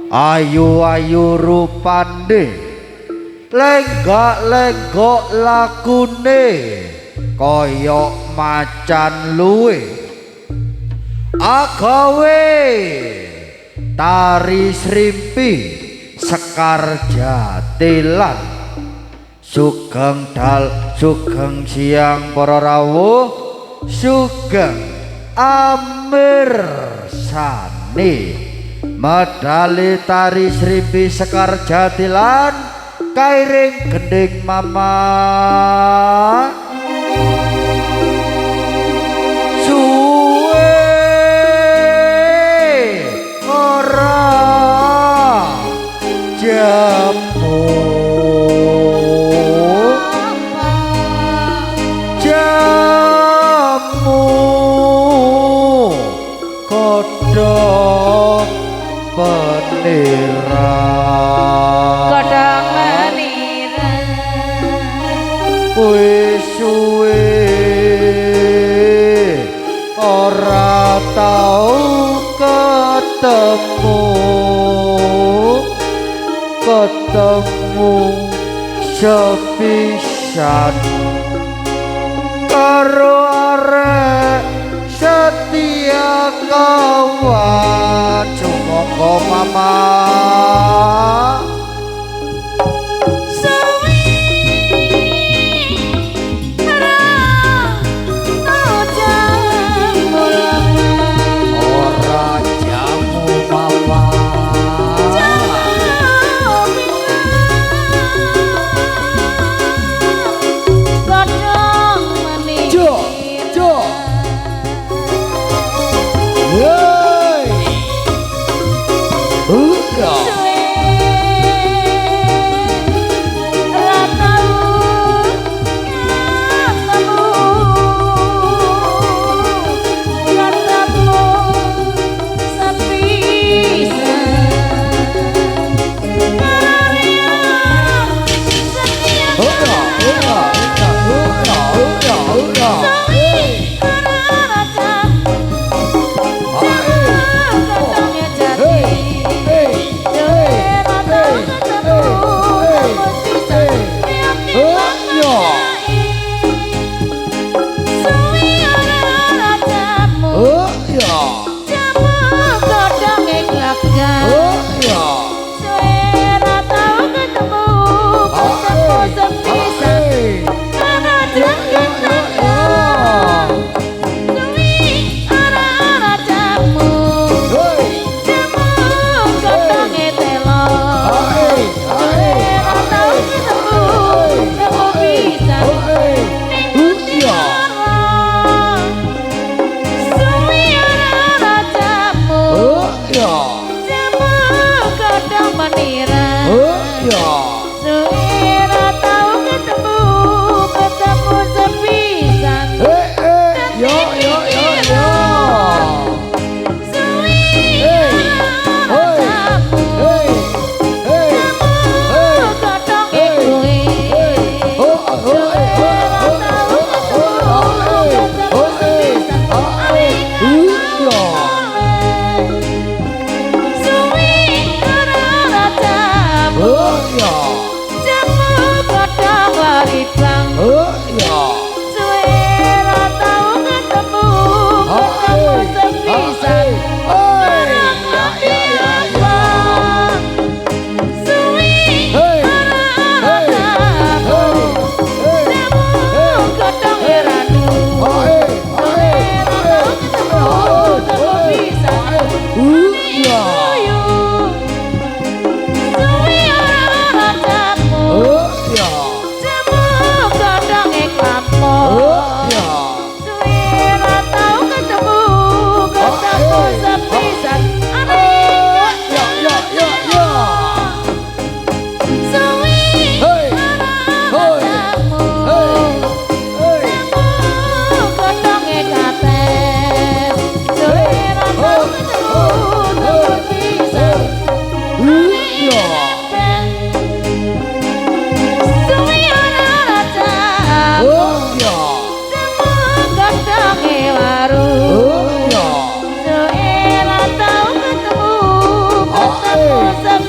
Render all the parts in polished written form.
ayu-ayu rupane lenggak-lenggok lakune koyok macan luwe agawe tari srimpi sekar jatilan sugeng siang para rawuh sugeng amirsani medali tari srimpi sekar jatilan kairing gending mama suwe ora jamu kodhok penira wis suwe ora tau ketemu sepisan karo arek setia kawan sumangga mama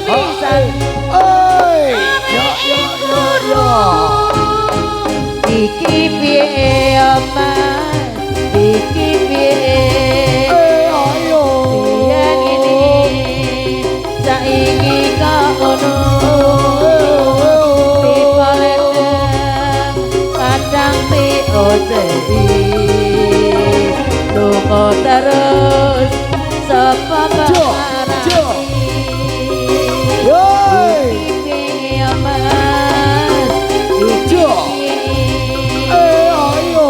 pisan oi ya iki piye Mas iki piye ayo yen ini saiki kok ono kadang ti ojei lunga terus sapa parani yoi iki Mas iki ayo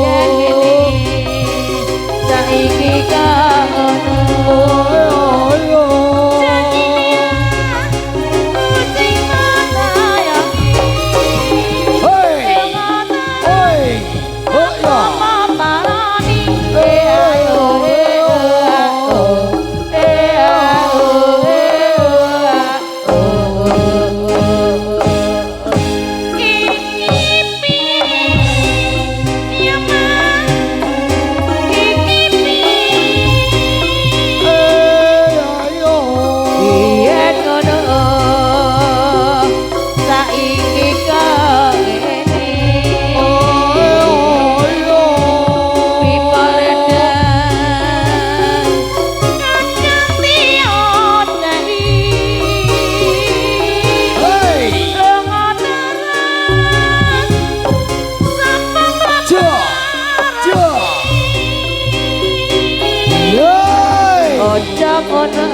yen ini saiki kok ono ayo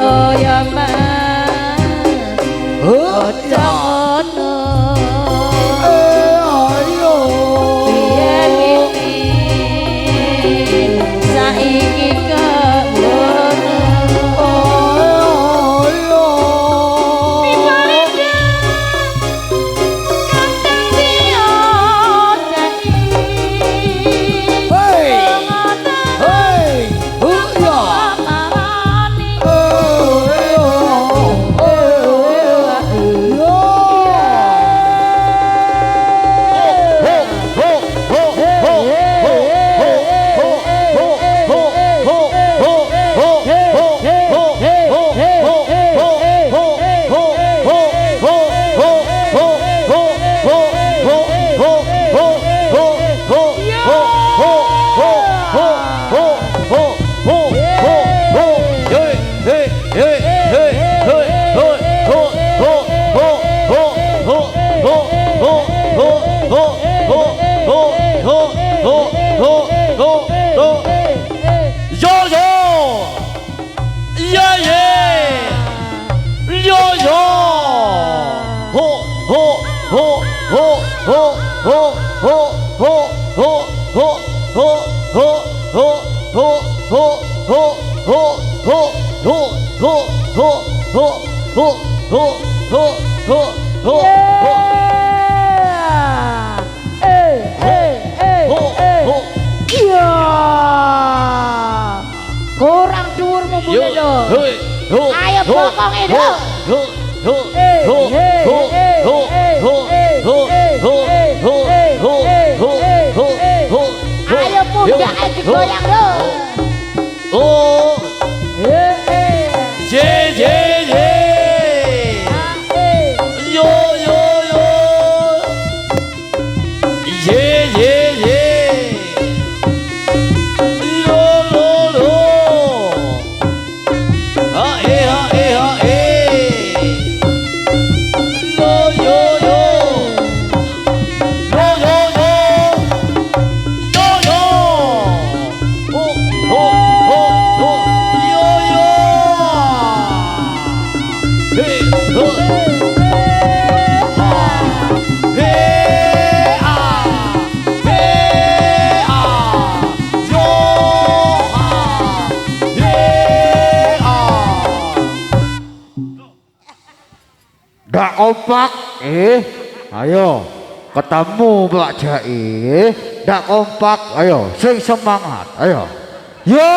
oh ya Mas ojo ngono ayo biyen iki saiki kok ngono ayo kurang dhuwurmu Bunda ayo bokong itu ayo pundak digoyang lho oh je je je yo yo yo je je je lo lo lo ha eh lo yo yo lo yo yo yo yo oh oh oh yo yo hey ho Dak kompak, ayo ketemu Mbak Jai, dak kompak, ayo sing semangat, ayo, yo.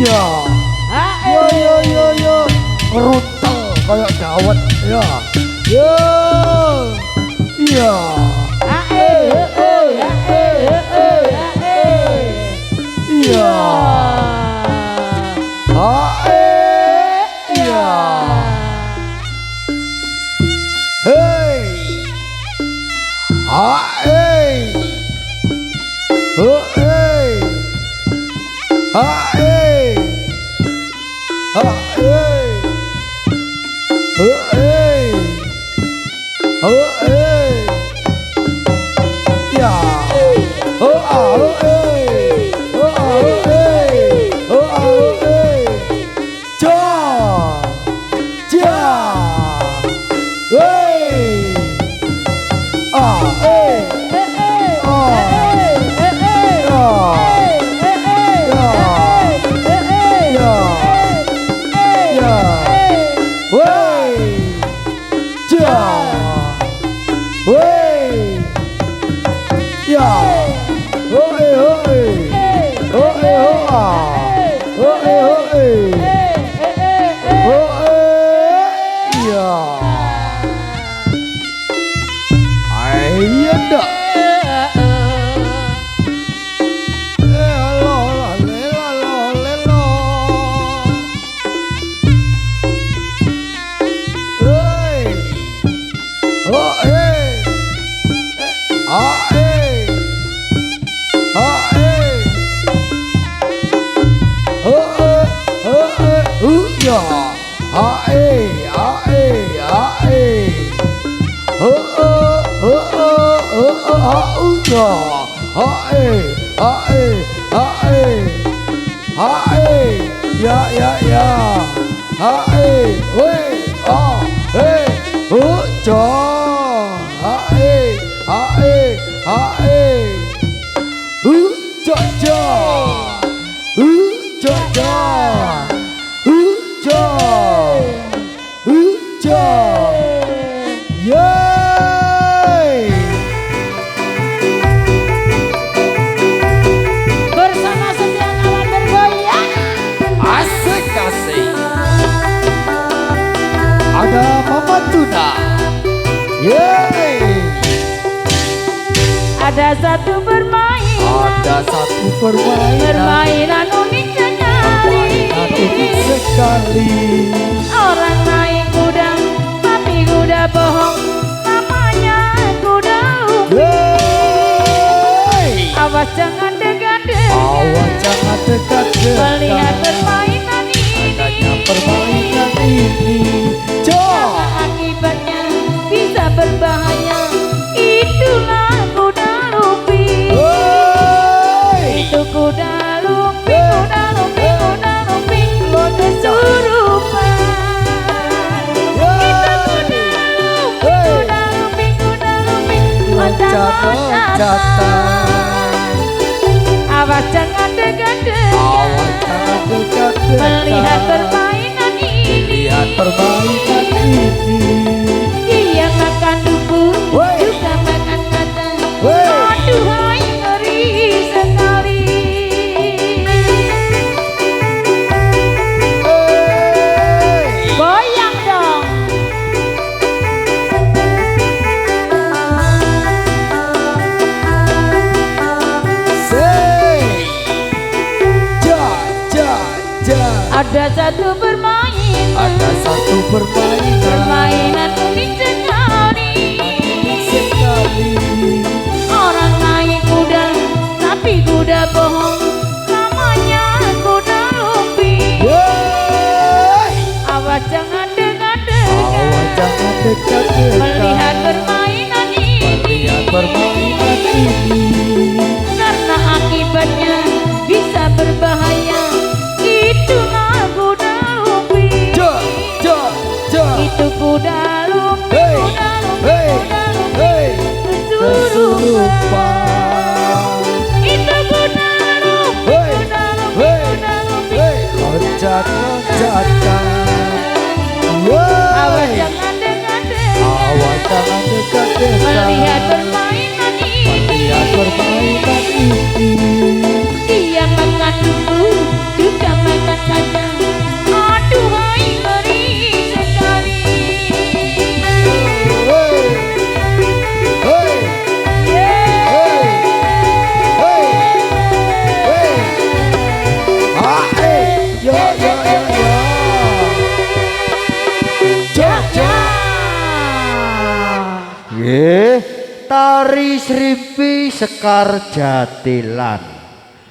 Iya. Yo. Ruteng kayak dawet ya. Yo. Iya. Iya. Iya. Hey. Hey. Hey. Hey. Bersama setiap kawan bergoyang. Asik asik. Ada Mama Tuna. Yeay. Ada satu permainan. Ada satu permainan. Permainan unik dan nyari. Unik sekali. Orang naik kuda, tapi kuda bohong. Namanya kuda lumping. Yeay. Awas jangan dekat-dekat. Awas jangan dekat-dekat. Melihat permainan ini. Adanya permainan ini. Karena akibatnya bisa berbahaya. Itulah kuda lumping. Itu kuda lumping, kuda lumping, kuda lumping kesurupan. Itu kuda lumping, kuda lumping loncat-loncatan. Awas jangan dekat-dekat. Melihat permainan ini. Lihat permainan ini. Dia makan duku, juga makan kacang. Aduhai ngeri sekali. Goyang dong. Ada satu permainan. Ada satu permainan. Permainan unik sekali. Sekali. Orang naik kuda, tapi kuda bohong. Namanya kuda lumping. Yeay. Awas jangan Awas dekat-dekat. jangan dekat-dekat. Melihat permainan ini. Melihat permainan ini. Karena akibatnya bisa berbahaya. Itulah permainan ini. Dia makan dulu juga makan saja. Aduhai ngeri sekali. Hei, hei, hei, hei, ah, Yo yo yo yo. Jaja. Nggih, tari Srimpi Sekar Jatilan.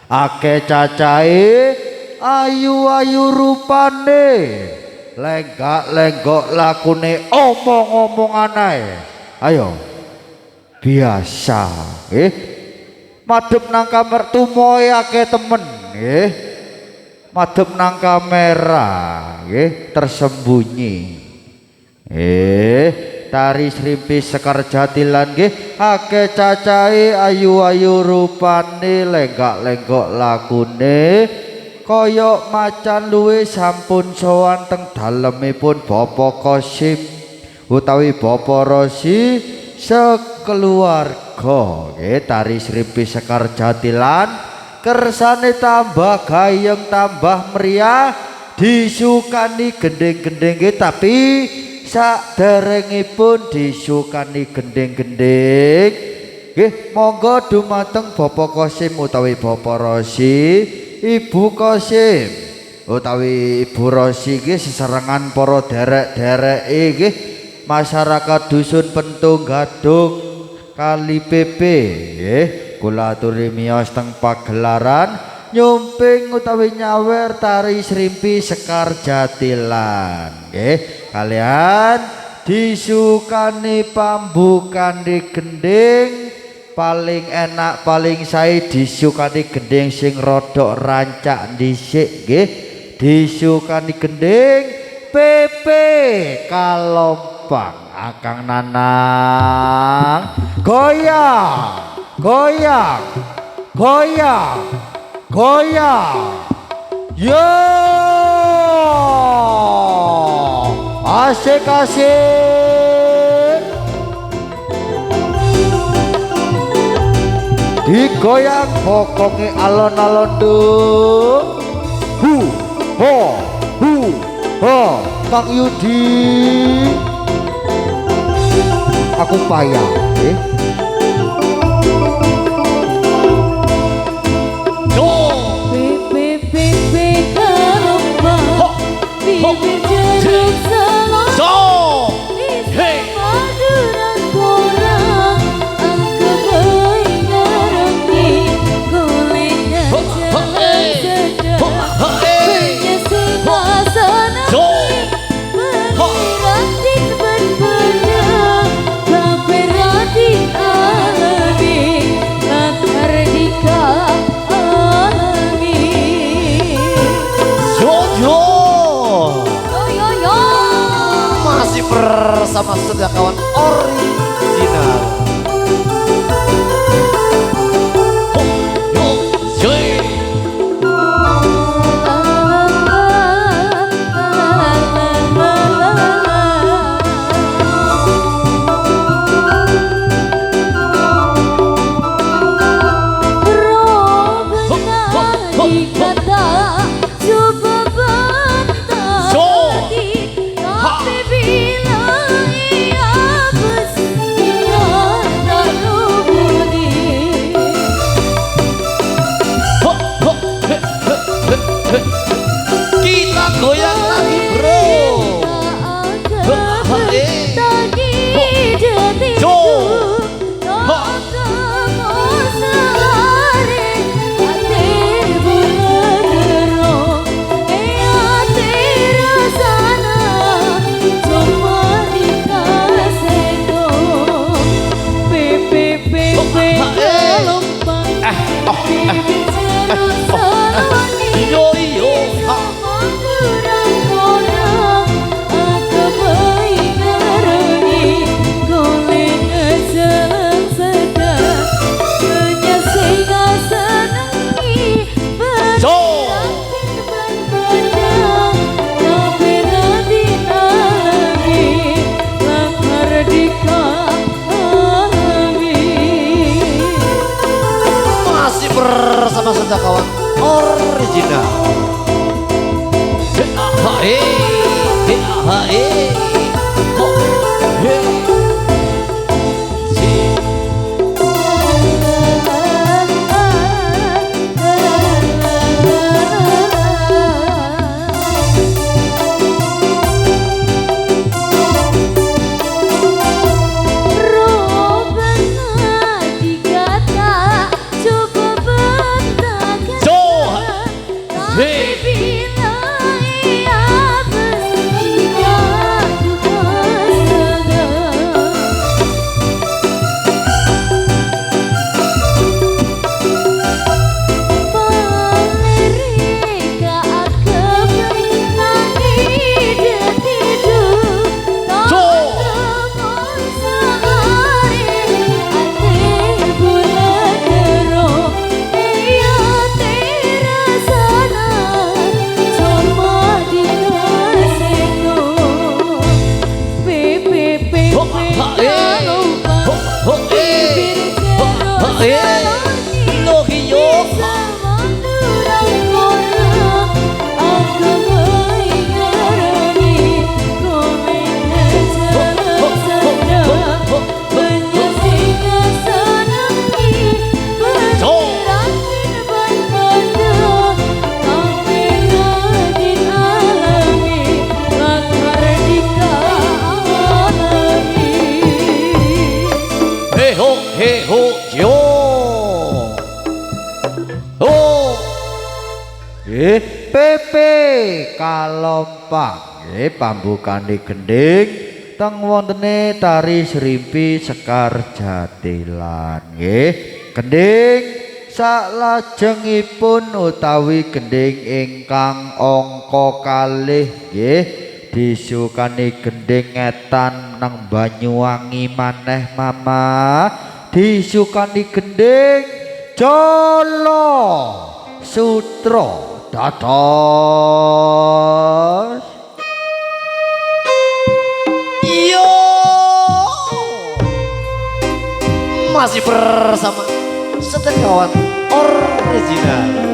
Akeh cacahe, ayu-ayu rupane. Lenggak-lenggok lakune omong-omongan ae. Ayo. Biasa, madhep nang kamar tumoe akeh temen, nggih. Madhep nang kamera, nggih, tersembunyi. Tari Srimpi Sekar Jatilan nggih akeh cacahe ayu-ayu rupane lenggak-lenggok lakune kaya macan luwih sampun sowan teng dalemipun Bapak Qasim utawi Bapak Rosi sekeluarga nggih. Tari Srimpi Sekar Jatilan kersane tambah gayeng tambah meriah disukani gending-gending nggih, tapi saderengipun disukani gending-gending nggih monggo dumateng Bapak Qasim utawi Bapak Rosi, Ibu Qasim utawi Ibu Rosi nggih sesarengan para derek-dereke nggih masyarakat dusun Pentung Gadung Kali PP nggih kula aturi miyos teng pagelaran nyumping utawi nyawer Tari Srimpi Sekar Jatilan nggih kalian disukani pambukan di gending paling enak paling sae disukani gending sing rodok rancak dhisik nggih disukani gending PP Kalompang Akang Nanang goyang goyang goyang goyang yo asik-asik digoyang pokoknya alon-alon tuh ho Kang Yudi aku payah bersama Setiakawan original. Pepe kalompang pambukane gending teng wontene tari Srimpi Sekar Jatilan nggih. Gending salajengipun utawi gending ingkang angka kalih nggih disukani gending ngetan nang Banyuwangi maneh Mama, disukani gending Jolo Sutra dados yo masih bersama Setekawan Original.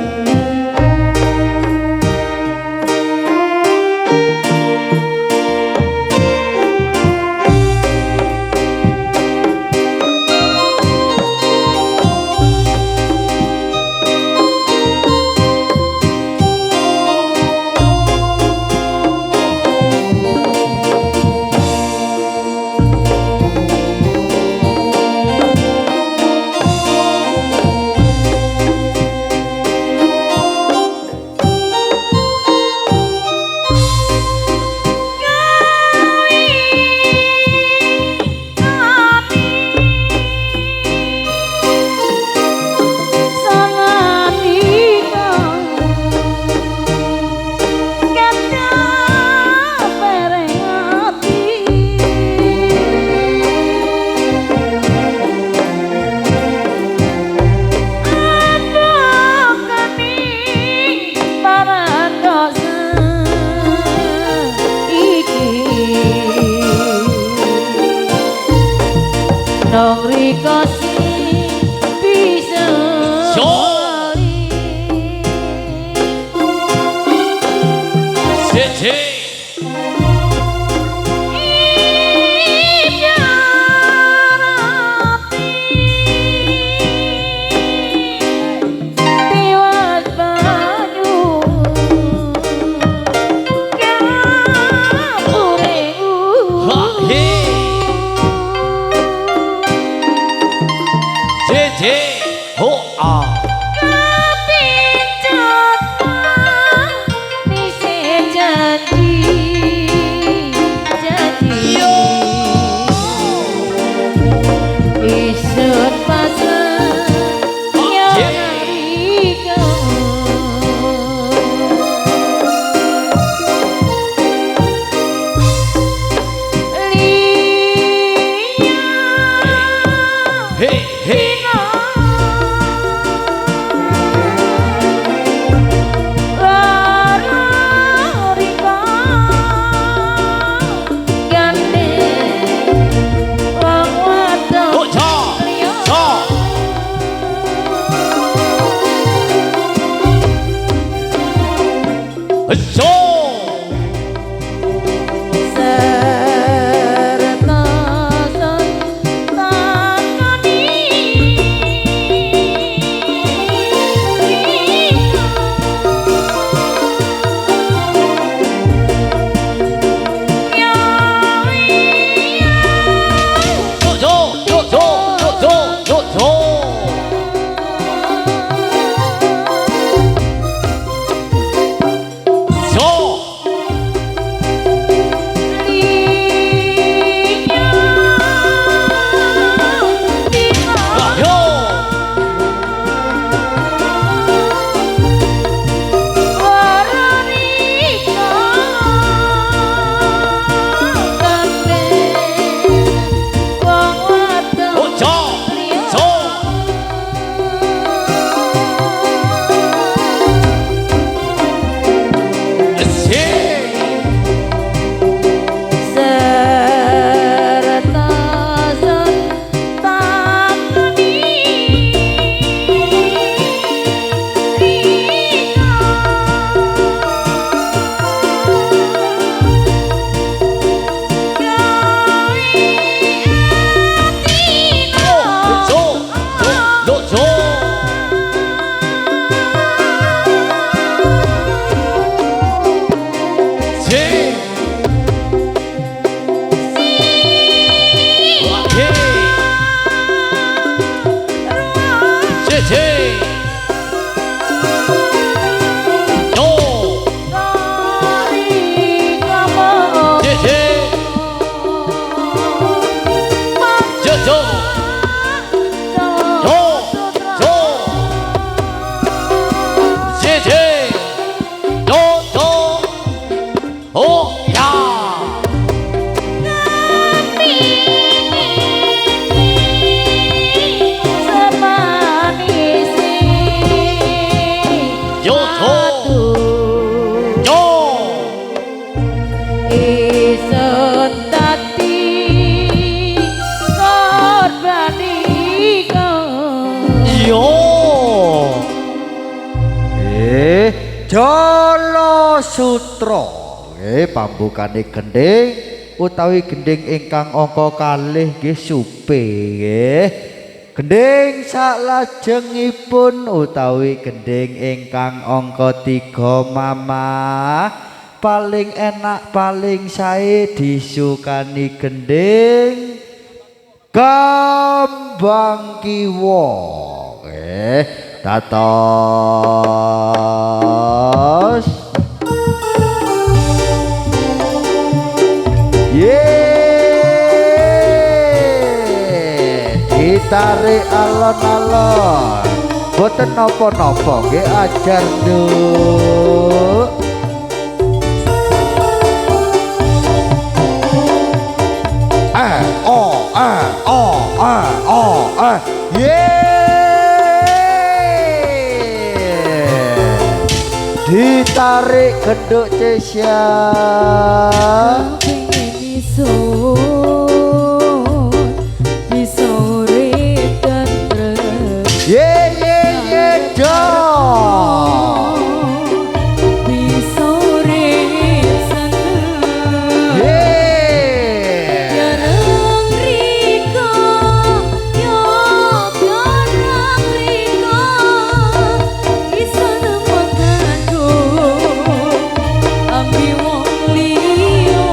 Yo. Isun dadi korbaniko. Yo. Jala Sutra pambukane gending utawi gending ingkang angka kalih nggih supe nggih. Gending salajengipun utawi gending ingkang angka 3 mama paling enak paling sae disukani gending Kembang Kiwa dados ditarik alon-alon boten napa-napa nggih ajar nduk ditarik genduk Cesia Pengen isun bisa urip tentrem. dong Bisa urip seneng. Jarang riko, yo jarang riko. Isun mengandung ambi wong liya.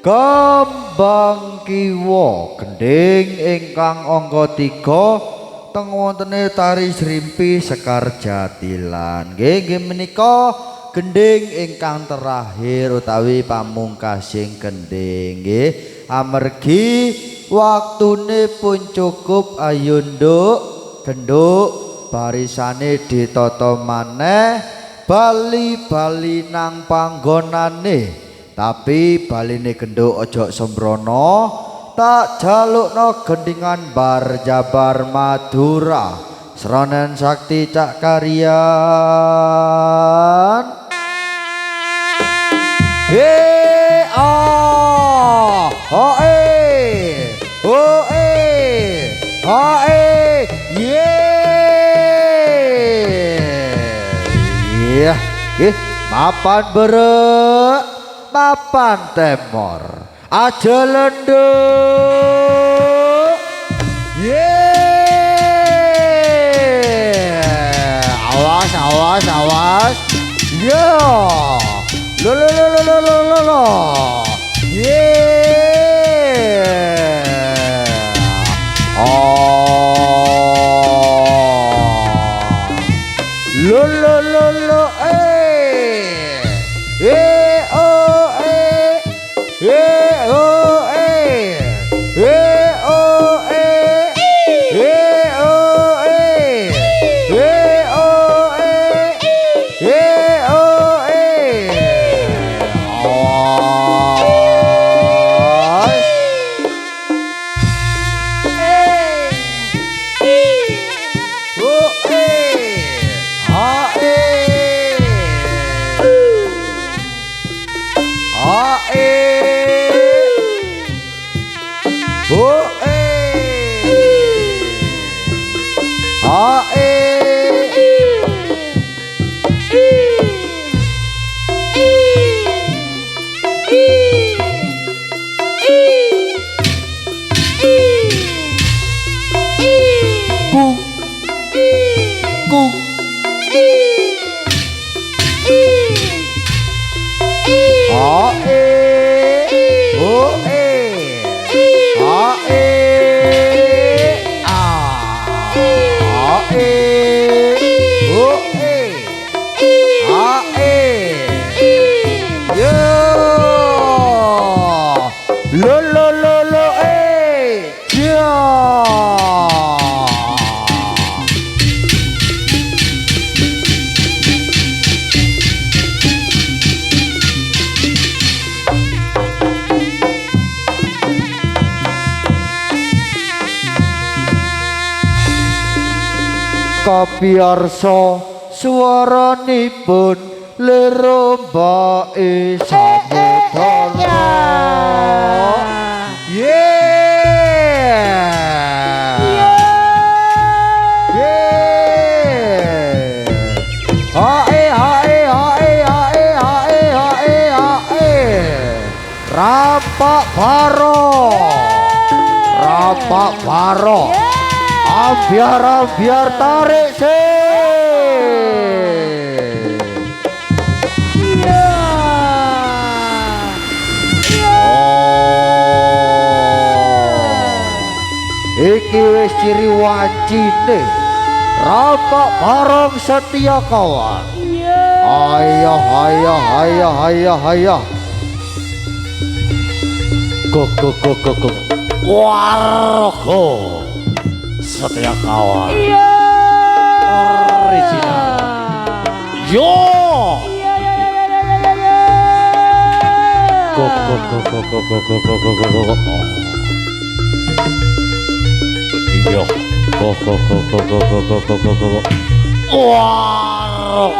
Kembang kiwa gending ingkang angka 3 teng wontene tari Srimpi Sekar Jatilan. Nggih menika gending ingkang terakhir utawi pamungkasing gending nggih. Amargi waktune pun cukup ayo nduk genduk barisane ditata maneh bali-bali nang panggonane tapi baline genduk ojo sembrono tak jalukno gendingan bar Jabar Madura Sronen Sakti Cak Karyan mapan berek mapan temor aja lenduk awas awas awas lo Kapiyarsa swaranipun lerombake samudara rapak baro biar tarik iki wis ciri wancine rapak bareng setia kawan ayo go warga setia kawan original yo go yo warga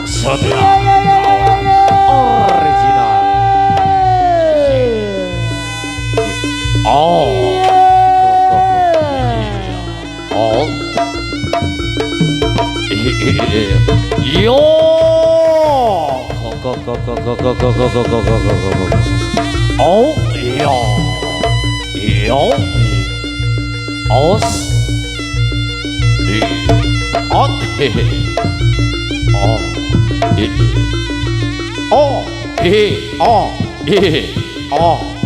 setia original yo os di ot Oh, oh, oh,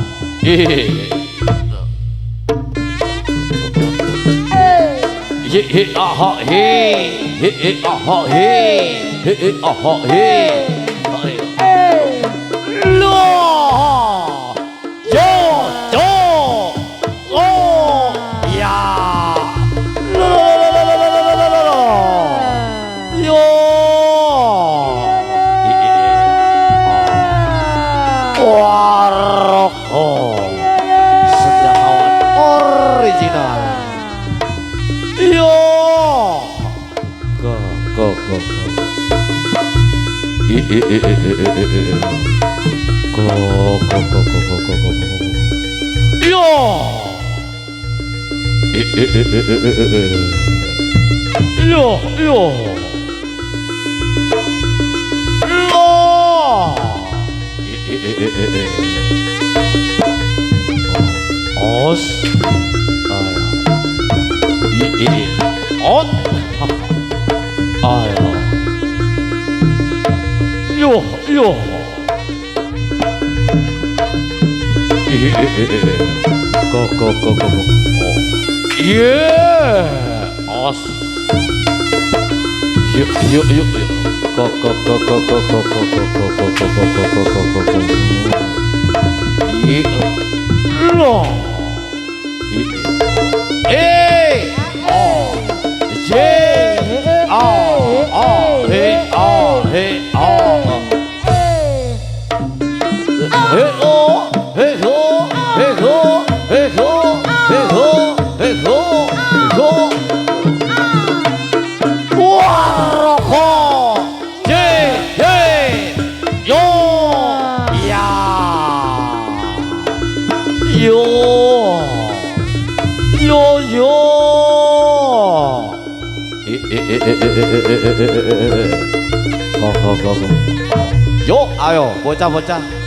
Yo, ayo bocah-bocah.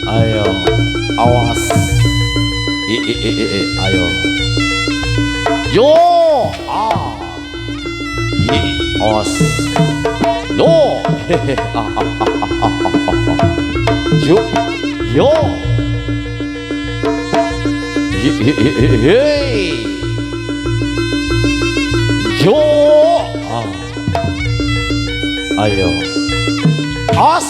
Ayo, awas. Ayo. Yo, awas. Yo, yo, yo. Yo, ayo. Awas.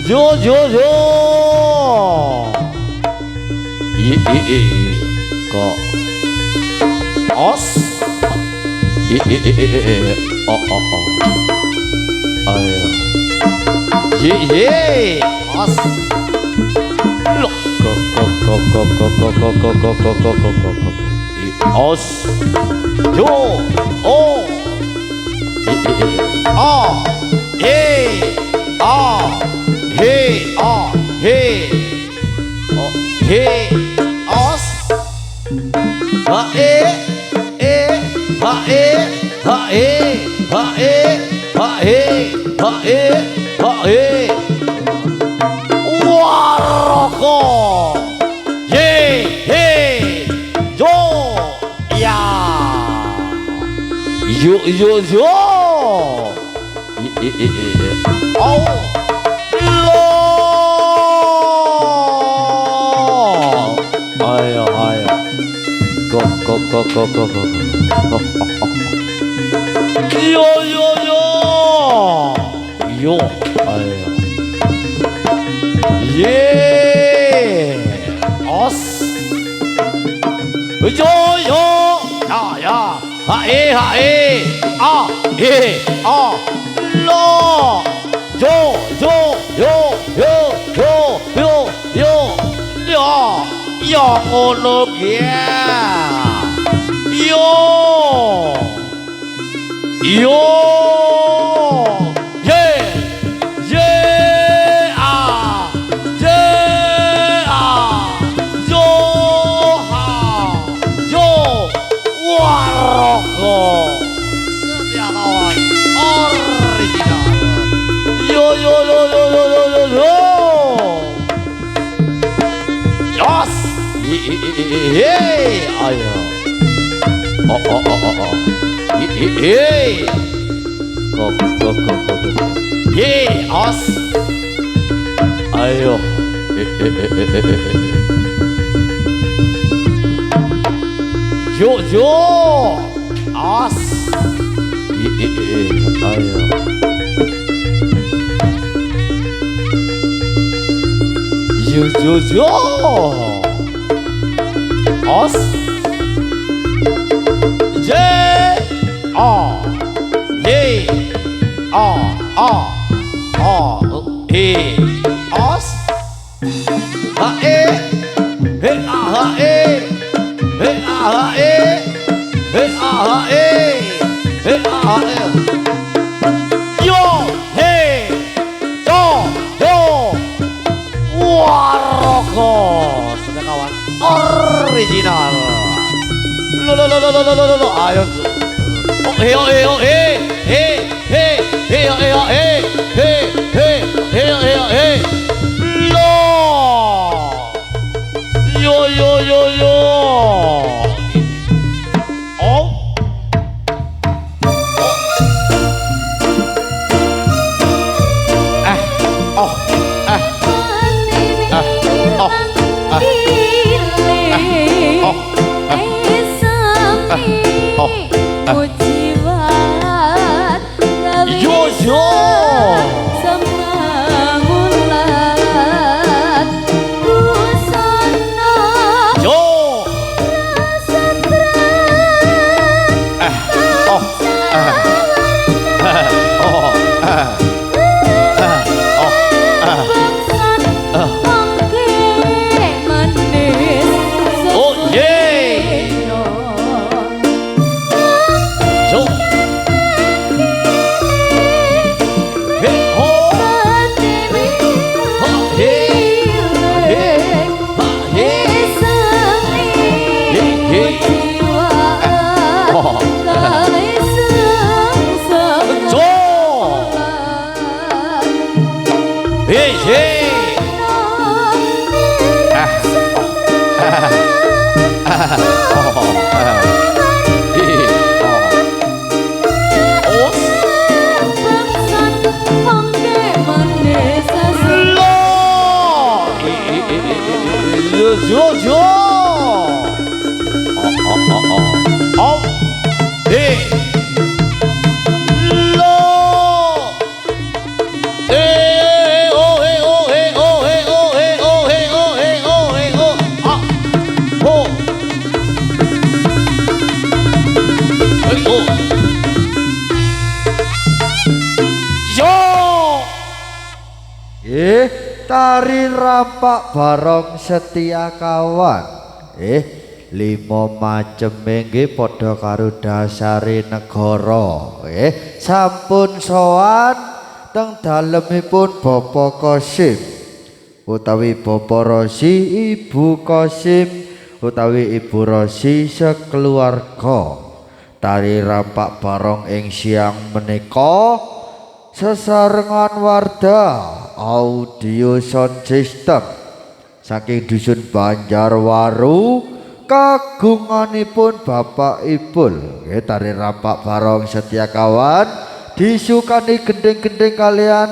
Yo, os, yo. Kok os? Ayo. 예. 어스. 로. 고고고고고고고고고고고고고고. 어스. 요. 오. 예. 해. 해. 해. 어스. 하에. 와라고 예요 야 요요요 아우 로 아야 고고고고고고 요요요 요 아야 예 어스 요요 야야 하에 로 요요요요요요 영어로게 요 예, 아야. 예. 예, 어스. 아유. 요, 어스. 아유. 요. 어스 예 어스 하에 와라고 sudah kawan original lo ayo yo tari rampak barong setia kawan. 5 macem nggih padha karo dasare negara. Sampun sowan teng dalemipun Bapak Qasim utawi Bapak Rosi, Ibu Qasim utawi Ibu Rosi sekeluarga. Tari rampak barong ing siang menika sesarengan warda audio sound system saking dusun Banjarwaru kagunganipun Bapak Ibul. Tari rampak barong setia kawan disukani gending-gending kalian,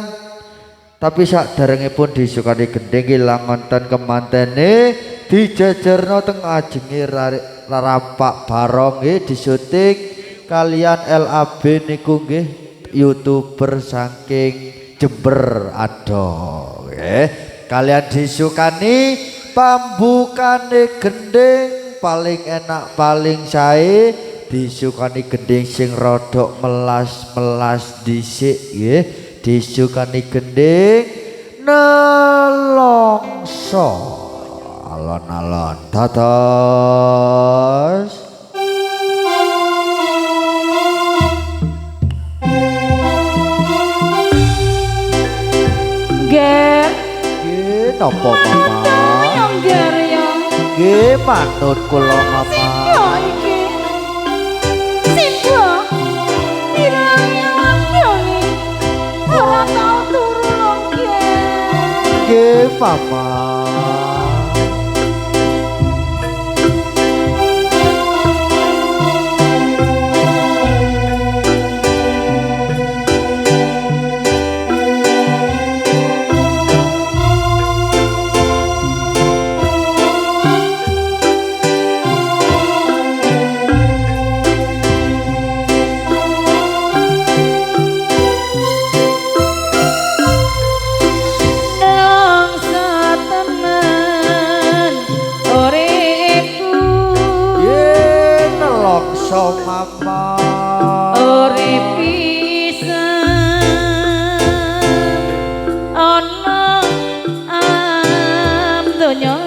tapi saderengipun disukani gending ilang wonten kemantene dijejerno teng ajenge rampak barong nggih disuting kalian LAB niku nggih YouTuber saking Jember adoh nggih. Kalian disukani pambukane gending paling enak paling sae disukani gending sing rodok melas-melas dhisik nggih. Disukani gending nelongso alon-alon dados Ger napa mama yang ger yang nggih manut kula mama iki Simba irang-irang ora tau turu lho nggih mama. Mama urip pisan ana donya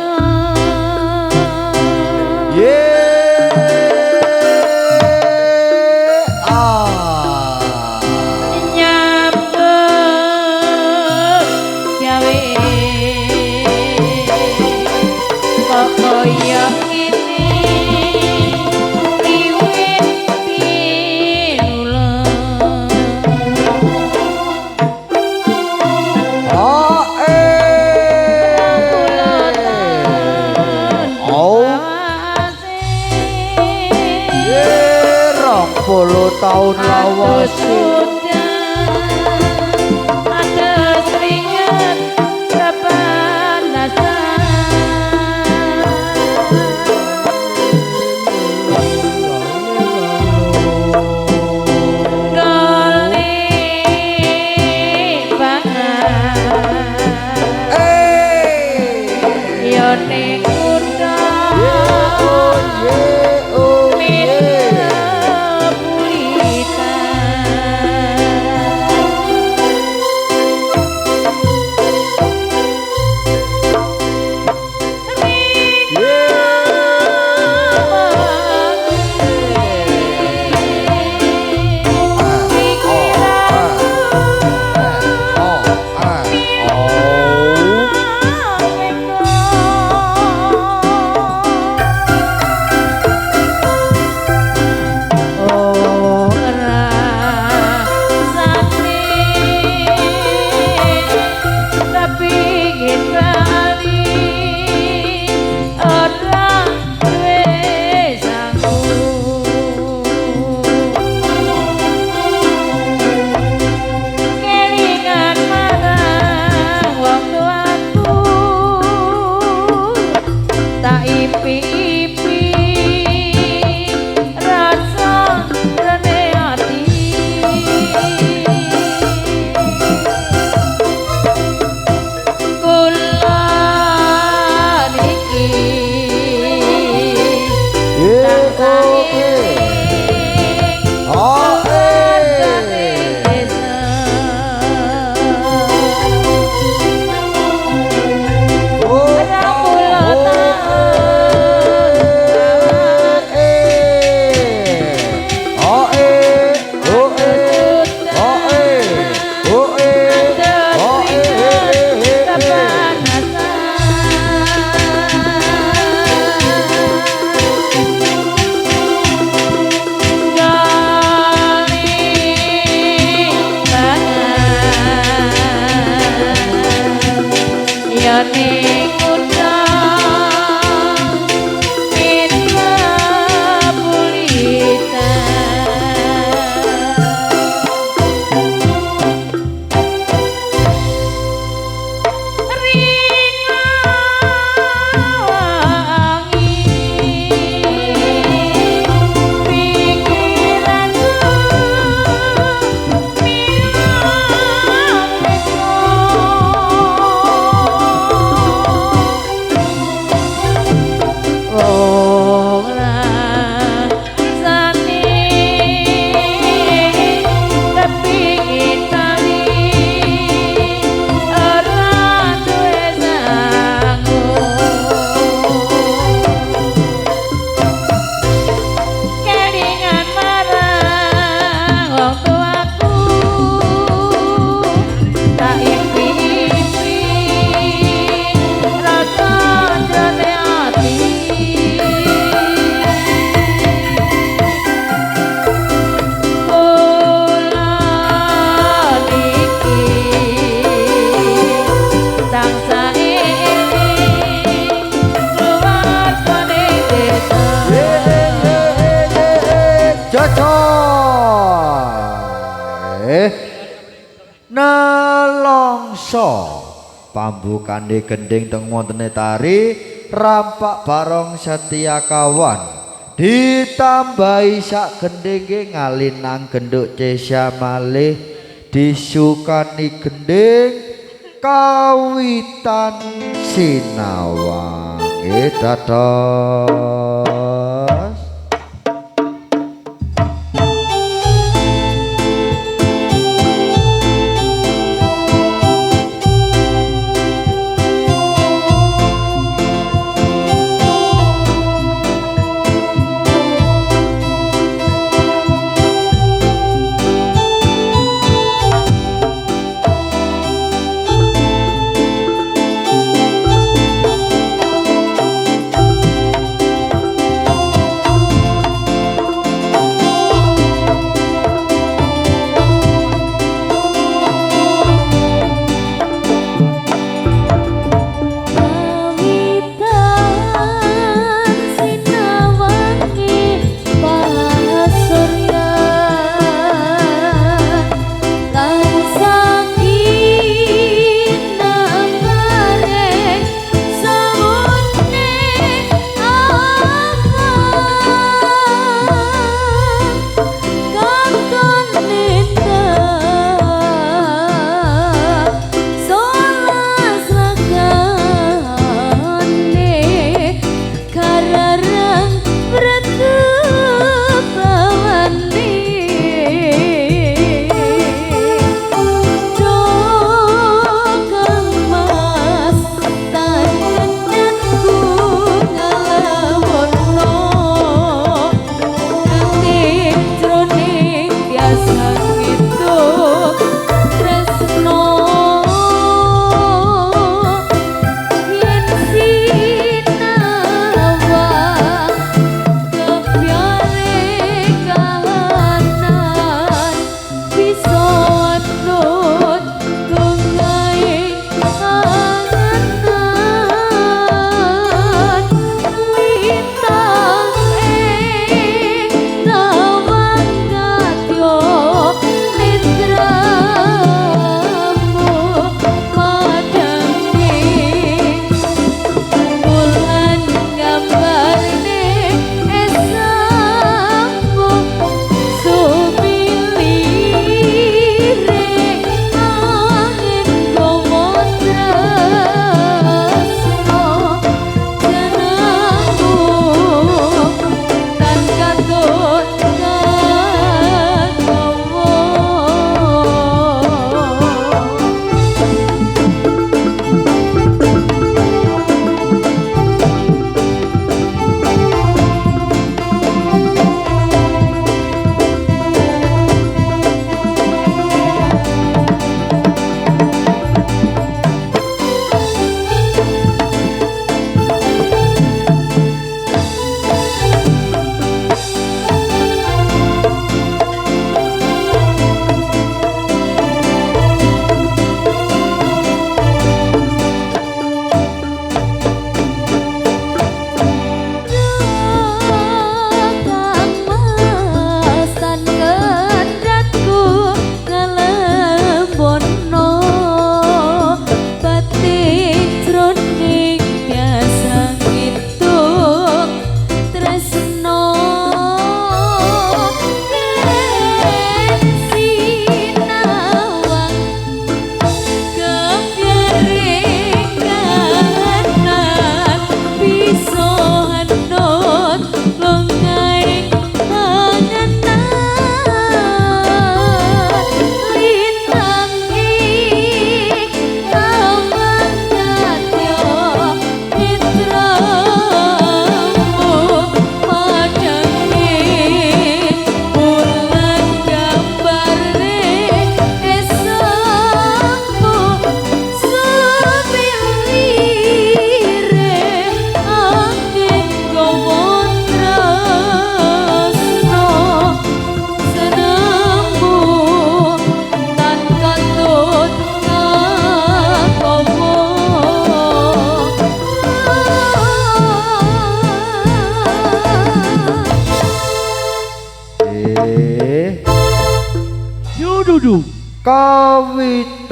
nyambut gawe kok koyo tahun lawas ada seringat kepanasan golek banget yo ning kutha Nelongso pambukane gending teng wontene tari rampak barong setia kawan ditambahi sak gendenge ngalinang genduk Cesya malih disukani gending kawitan sinawang dados.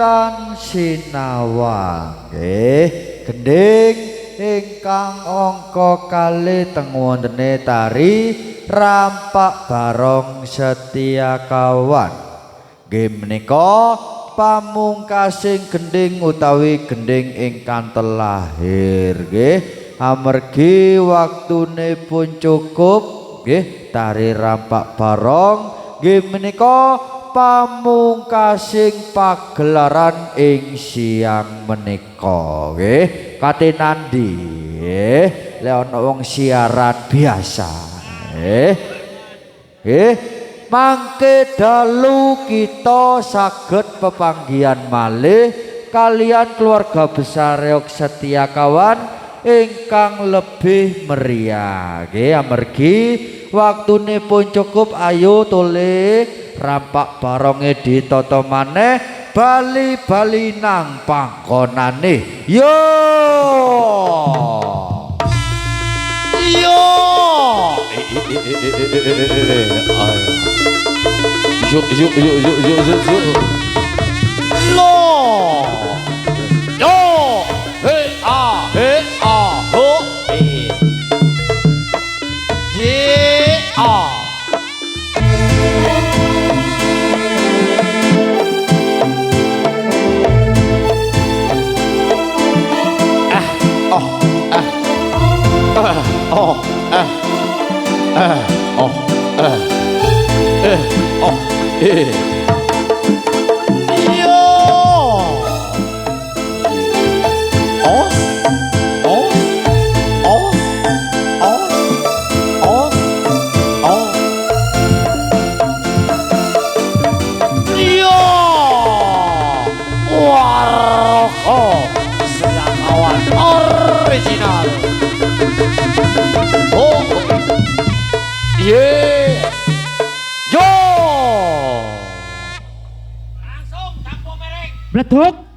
wiwitan sinawang nggih gending ingkang angka kalih teng wontene tari rampak barong setia kawan nggih menika pamungkasing gending utawi gending ingkang telahir nggih amargi waktune pun cukup nggih tari rampak barong nggih menika pamungkasing pagelaran ing siang menika nggih katinandi nggih lek ana wong siaran biasa nggih mangke dalu kita saged pepanggihan malih kalian keluarga besar Reog Setia Kawan ingkang lebih meriah nggih amargi waktune pun cukup ayo tole rampak baronge ditata maneh bali-bali nang panggonane yo lo yo hey ho ye original. Oh, yeah, yo. Bleduk.